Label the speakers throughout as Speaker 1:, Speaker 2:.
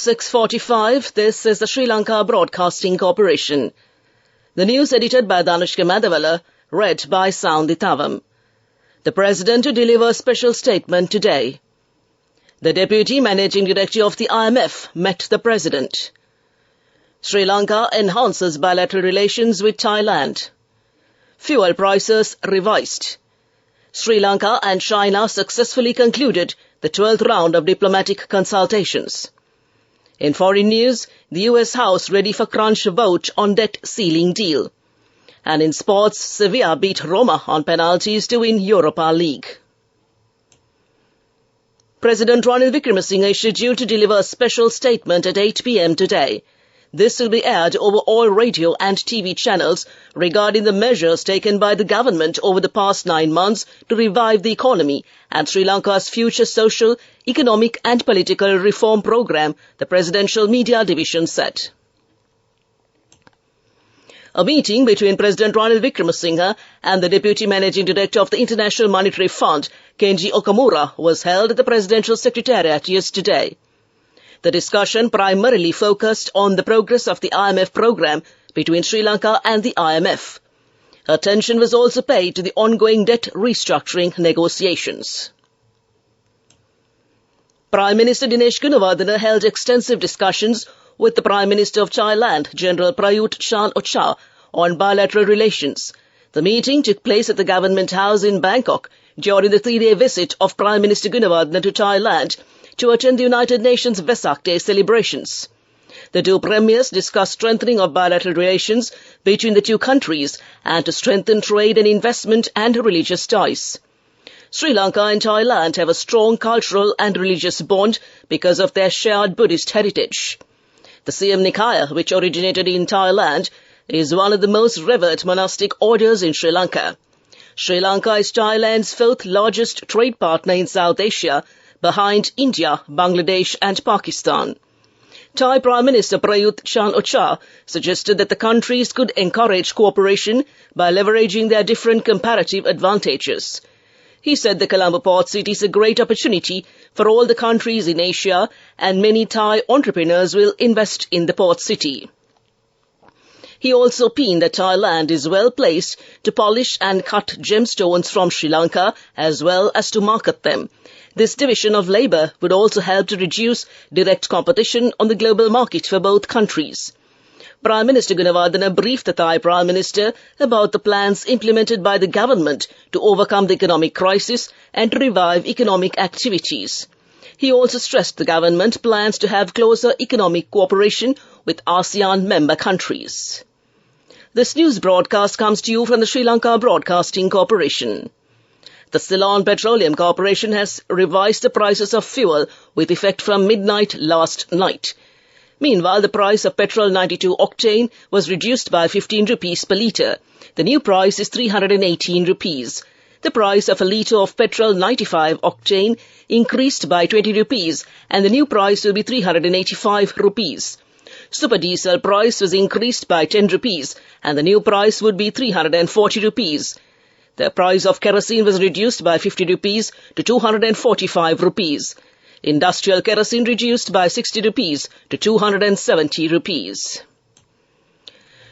Speaker 1: 6:45. This is the Sri Lanka Broadcasting Corporation. The news edited by Danushka Madhavala, read by Soundi Tavam. The President to deliver a special statement today. The Deputy Managing Director of the IMF met the President. Sri Lanka enhances bilateral relations with Thailand. Fuel prices revised. Sri Lanka and China successfully concluded the 12th round of diplomatic consultations. In foreign news, the US House ready for crunch vote on debt ceiling deal. And in sports, Sevilla beat Roma on penalties to win Europa League. President Ranil Wickremesinghe is scheduled to deliver a special statement at 8 p.m. today. This will be aired over all radio and TV channels regarding the measures taken by the government over the past 9 months to revive the economy and Sri Lanka's future social, economic and political reform program, the Presidential Media Division said. A meeting between President Ranil Wickremesinghe and the Deputy Managing Director of the International Monetary Fund, Kenji Okamura, was held at the Presidential Secretariat yesterday. The discussion primarily focused on the progress of the IMF program between Sri Lanka and the IMF. Attention was also paid to the ongoing debt restructuring negotiations. Prime Minister Dinesh Gunawardena held extensive discussions with the Prime Minister of Thailand, General Prayut Chan-o-cha, on bilateral relations. The meeting took place at the Government House in Bangkok during the 3-day visit of Prime Minister Gunawardena to Thailand to attend the United Nations Vesak Day celebrations. The two premiers discussed strengthening of bilateral relations between the two countries and to strengthen trade and investment and religious ties. Sri Lanka and Thailand have a strong cultural and religious bond because of their shared Buddhist heritage. The Siam Nikaya, which originated in Thailand, is one of the most revered monastic orders in Sri Lanka. Sri Lanka is Thailand's 4th largest trade partner in South Asia, behind India, Bangladesh and Pakistan. Thai Prime Minister Prayut Chan-o-cha suggested that the countries could encourage cooperation by leveraging their different comparative advantages. He said the Colombo port city is a great opportunity for all the countries in Asia and many Thai entrepreneurs will invest in the port city. He also opined that Thailand is well placed to polish and cut gemstones from Sri Lanka as well as to market them. This division of labour would also help to reduce direct competition on the global market for both countries. Prime Minister Gunawardena briefed the Thai Prime Minister about the plans implemented by the government to overcome the economic crisis and to revive economic activities. He also stressed the government plans to have closer economic cooperation with ASEAN member countries. This news broadcast comes to you from the Sri Lanka Broadcasting Corporation. The Ceylon Petroleum Corporation has revised the prices of fuel with effect from midnight last night. Meanwhile, the price of petrol 92 octane was reduced by 15 rupees per litre. The new price is 318 rupees. The price of a litre of petrol 95 octane increased by 20 rupees and the new price will be 385 rupees. Super diesel price was increased by 10 rupees and the new price would be 340 rupees. The price of kerosene was reduced by 50 rupees to 245 rupees. Industrial kerosene reduced by 60 rupees to 270 rupees.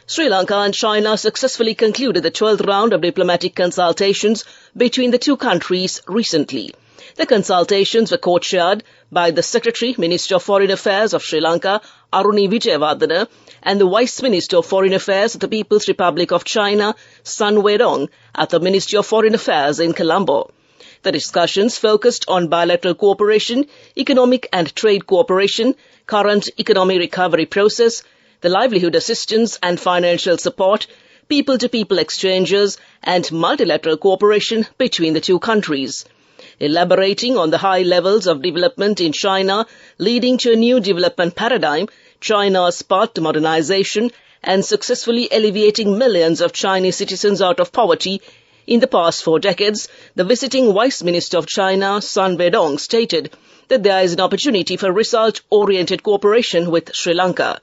Speaker 1: Sri Lanka and China successfully concluded the 12th round of diplomatic consultations between the two countries recently. The consultations were co-chaired by the Secretary, Minister of Foreign Affairs of Sri Lanka, Aruni Vijayawardena, and the Vice Minister of Foreign Affairs of the People's Republic of China, Sun Weidong, at the Ministry of Foreign Affairs in Colombo. The discussions focused on bilateral cooperation, economic and trade cooperation, current economic recovery process, the livelihood assistance and financial support, people-to-people exchanges, and multilateral cooperation between the two countries. Elaborating on the high levels of development in China leading to a new development paradigm, China's path to modernization, and successfully alleviating millions of Chinese citizens out of poverty in the past 4 decades, the visiting Vice Minister of China, Sun Weidong, stated that there is an opportunity for result-oriented cooperation with Sri Lanka.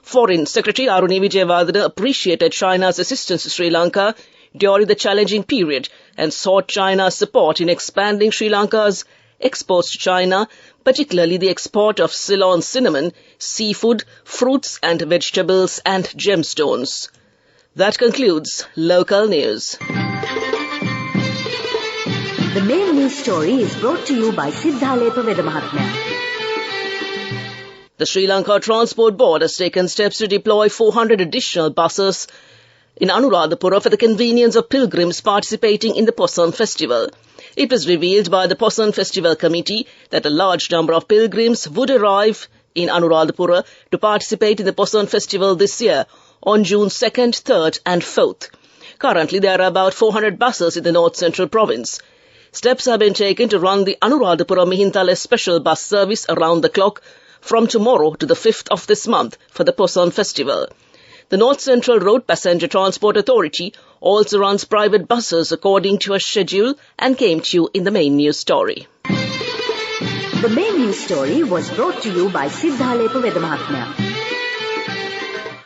Speaker 1: Foreign Secretary Aruni Vijayawardena appreciated China's assistance to Sri Lanka during the challenging period and sought China's support in expanding Sri Lanka's exports to China, particularly the export of Ceylon cinnamon, seafood, fruits and vegetables and gemstones. That concludes local news.
Speaker 2: The main news story is brought to you by Siddhalepa Vedamahatmya.
Speaker 1: The Sri Lanka Transport Board has taken steps to deploy 400 additional buses in Anuradhapura for the convenience of pilgrims participating in the Posan Festival. It was revealed by the Posan Festival Committee that a large number of pilgrims would arrive in Anuradhapura to participate in the Posan Festival this year on June 2nd, 3rd and 4th. Currently, there are about 400 buses in the North Central Province. Steps have been taken to run the Anuradhapura-Mihintale special bus service around the clock from tomorrow to the 5th of this month for the Posan Festival. The North Central Road Passenger Transport Authority also runs private buses according to a schedule and came to you in the main news story.
Speaker 2: The main news story was brought to you by Siddhalepa Vedamahatmya.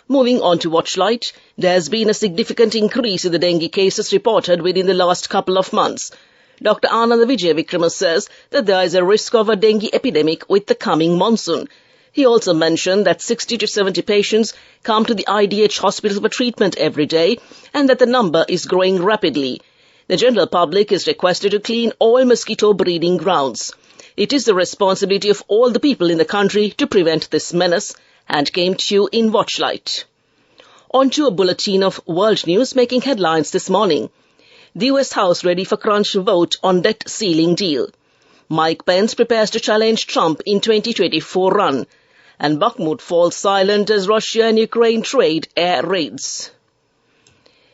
Speaker 1: Moving on to Watchlight, there has been a significant increase in the dengue cases reported within the last couple of months. Dr. Ananda Vijay Vikrama says that there is a risk of a dengue epidemic with the coming monsoon. He also mentioned that 60 to 70 patients come to the IDH hospital for treatment every day and that the number is growing rapidly. The general public is requested to clean all mosquito breeding grounds. It is the responsibility of all the people in the country to prevent this menace, and came to you in Watchlight. On to a bulletin of world news making headlines this morning. The US House ready for crunch vote on debt ceiling deal. Mike Pence prepares to challenge Trump in 2024 run. And Bakhmut falls silent as Russia and Ukraine trade air raids.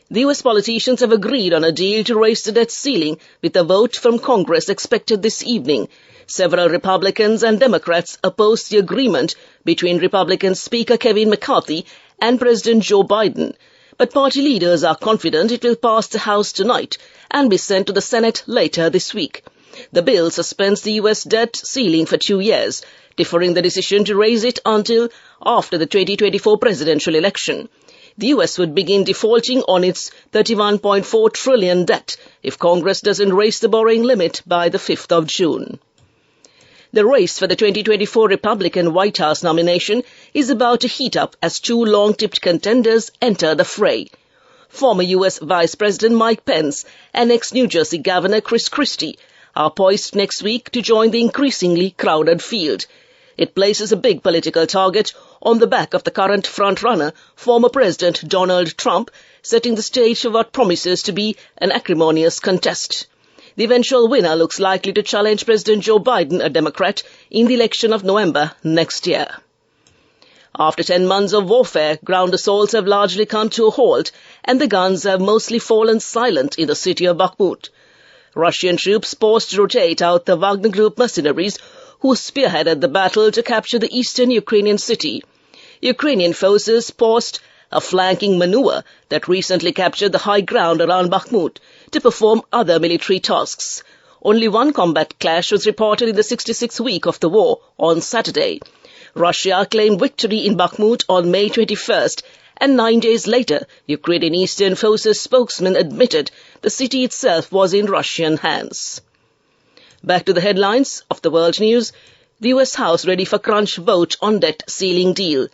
Speaker 1: The US politicians have agreed on a deal to raise the debt ceiling with a vote from Congress expected this evening. Several Republicans and Democrats opposed the agreement between Republican Speaker Kevin McCarthy and President Joe Biden. But party leaders are confident it will pass the House tonight and be sent to the Senate later this week. The bill suspends the U.S. debt ceiling for 2 years, deferring the decision to raise it until after the 2024 presidential election. The U.S. would begin defaulting on its $31.4 trillion debt if Congress doesn't raise the borrowing limit by the 5th of June. The race for the 2024 Republican White House nomination is about to heat up as two long-tipped contenders enter the fray. Former U.S. Vice President Mike Pence and ex-New Jersey Governor Chris Christie are poised next week to join the increasingly crowded field. It places a big political target on the back of the current frontrunner, former President Donald Trump, setting the stage for what promises to be an acrimonious contest. The eventual winner looks likely to challenge President Joe Biden, a Democrat, in the election of November next year. After 10 months of warfare, ground assaults have largely come to a halt and the guns have mostly fallen silent in the city of Bakhmut. Russian troops paused to rotate out the Wagner Group mercenaries who spearheaded the battle to capture the eastern Ukrainian city. Ukrainian forces paused a flanking maneuver that recently captured the high ground around Bakhmut to perform other military tasks. Only one combat clash was reported in the 66th week of the war on Saturday. Russia claimed victory in Bakhmut on May 21st, and 9 days later, Ukrainian Eastern Forces spokesman admitted the city itself was in Russian hands. Back to the headlines of the world news. The US House ready for crunch vote on debt ceiling deal.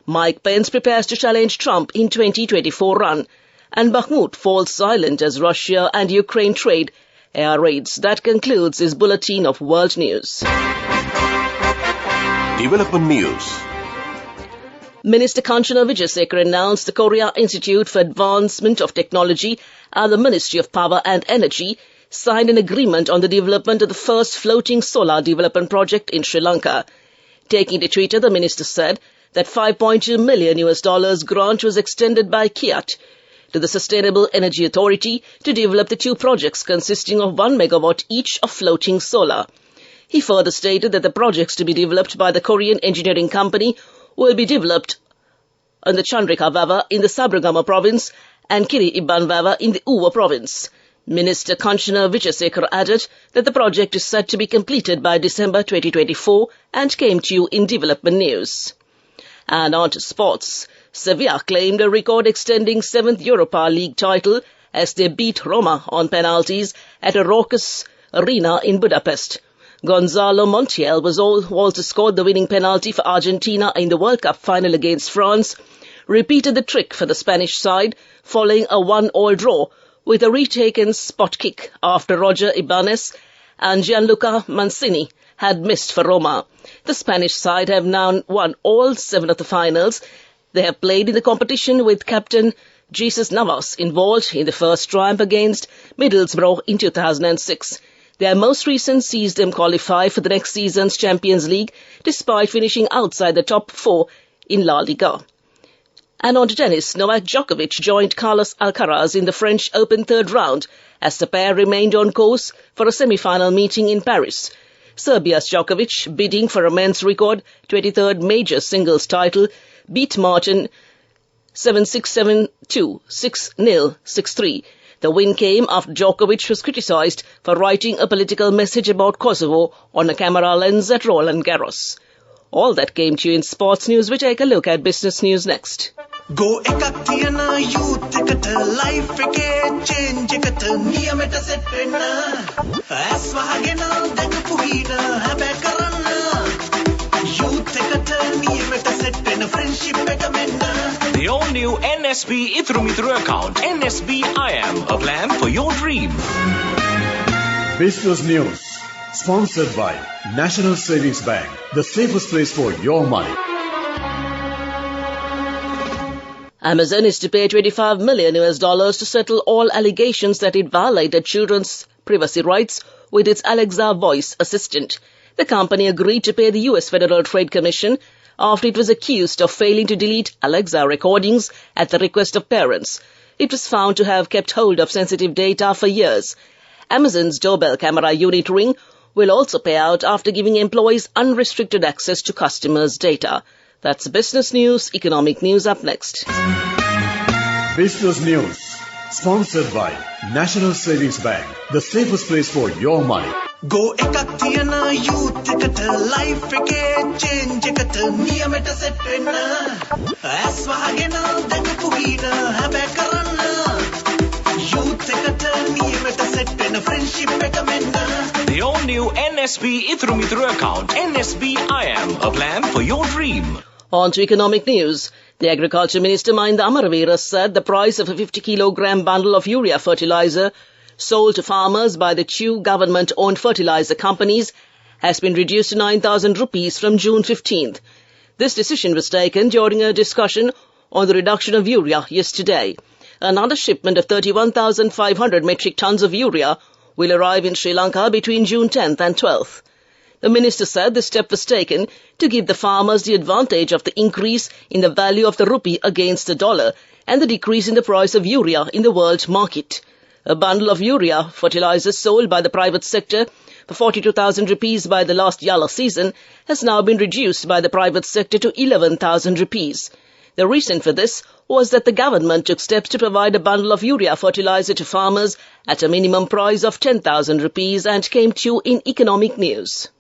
Speaker 1: Mike Pence prepares to challenge Trump in 2024 run. And Bakhmut falls silent as Russia and Ukraine trade air raids. That concludes this bulletin of world news.
Speaker 3: Development News.
Speaker 1: Minister Kanchana Wijasekara announced the Korea Institute for Advancement of Technology and the Ministry of Power and Energy signed an agreement on the development of the first floating solar development project in Sri Lanka. Taking to Twitter, the minister said that $5.2 million grant was extended by Kiat to the Sustainable Energy Authority to develop the two projects consisting of 1 megawatt each of floating solar. He further stated that the projects to be developed by the Korean engineering company will be developed on the Chandrika Vava in the Sabragama province and Kiri Iban Vava in the Uva province. Minister Kanchana Wijasekara added that the project is set to be completed by December 2024 and came to you in development news. And on to sports. Sevilla claimed a record-extending 7th Europa League title as they beat Roma on penalties at a raucous arena in Budapest. Gonzalo Montiel was all to score the winning penalty for Argentina in the World Cup final against France, repeated the trick for the Spanish side following a 1-1 draw with a retaken spot kick after Roger Ibanez and Gianluca Mancini had missed for Roma. The Spanish side have now won all 7 of the finals. They have played in the competition with captain Jesus Navas involved in the first triumph against Middlesbrough in 2006. Their most recent sees them qualify for the next season's Champions League despite finishing outside the top 4 in La Liga. And on to tennis, Novak Djokovic joined Carlos Alcaraz in the French Open third round as the pair remained on course for a semi-final meeting in Paris. Serbia's Djokovic, bidding for a men's record 23rd major singles title, beat Martin 7-6, 7-2, 6-0, 6-3. The win came after Djokovic was criticised for writing a political message about Kosovo on a camera lens at Roland Garros. All that came to you in sports news. We take a look at business news next.
Speaker 3: Go ekak thiyana youth eකට life එකේ change එකට නියමෙට set වෙන්න ඇස් වහගෙන දැකපු හින හැබැයි කරන්න youth එකට නියමෙට set වෙන friendship එක මෙන්න.
Speaker 4: The all-new NSB Ithru account, NSB IAM, a plan for your dream.
Speaker 5: Business News, sponsored by National Savings Bank, the safest place for your money.
Speaker 1: Amazon is to pay $25 million to settle all allegations that it violated children's privacy rights with its Alexa voice assistant. The company agreed to pay the U.S. Federal Trade Commission after it was accused of failing to delete Alexa recordings at the request of parents. It was found to have kept hold of sensitive data for years. Amazon's doorbell camera unit Ring will also pay out after giving employees unrestricted access to customers' data. That's business news. Economic news up next.
Speaker 5: Business News, sponsored by National Savings Bank, the safest place for your money.
Speaker 3: Go ekak thiyana youth එකට life එකේ change එකට නියමෙට set වෙන්න ඇස් වහගෙන දැකපු හින හැබැයි කරන්න youth එකට නියමෙට set වෙන friendship එක මෙන්න.
Speaker 4: The all-new NSB Ithru account, NSB IAM, a plan for your dream.
Speaker 1: On to economic news. The Agriculture Minister Mahinda Amaraveera said the price of a 50-kilogram bundle of urea fertilizer sold to farmers by the two government-owned fertilizer companies has been reduced to 9,000 rupees from June 15th. This decision was taken during a discussion on the reduction of urea yesterday. Another shipment of 31,500 metric tons of urea will arrive in Sri Lanka between June 10th and 12th. The minister said the step was taken to give the farmers the advantage of the increase in the value of the rupee against the dollar and the decrease in the price of urea in the world market. A bundle of urea fertilizer sold by the private sector for 42,000 rupees by the last Yalla season has now been reduced by the private sector to 11,000 rupees. The reason for this was that the government took steps to provide a bundle of urea fertilizer to farmers at a minimum price of 10,000 rupees and came to you in economic news.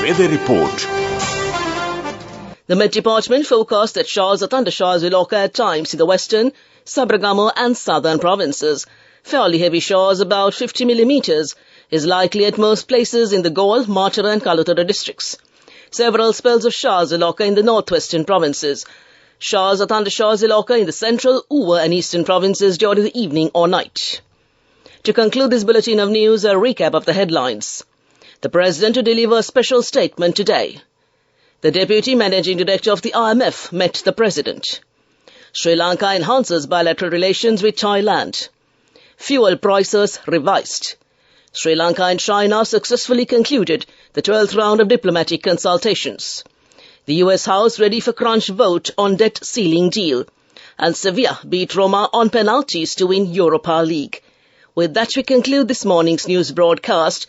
Speaker 4: Weather report.
Speaker 1: The Met Department forecast that showers or thundershowers will occur at times in the western, Sabragamo and southern provinces. Fairly heavy showers, about 50 millimeters, is likely at most places in the Galle, Matara and Kalutara districts. Several spells of showers will occur in the northwestern provinces. Showers or thundershowers will occur in the central, Uva and eastern provinces during the evening or night. To conclude this bulletin of news, a recap of the headlines. The President to deliver a special statement today. The Deputy Managing Director of the IMF met the President. Sri Lanka enhances bilateral relations with Thailand. Fuel prices revised. Sri Lanka and China successfully concluded the 12th round of diplomatic consultations. The US House ready for crunch vote on debt ceiling deal. And Sevilla beat Roma on penalties to win Europa League. With that, we conclude this morning's news broadcast.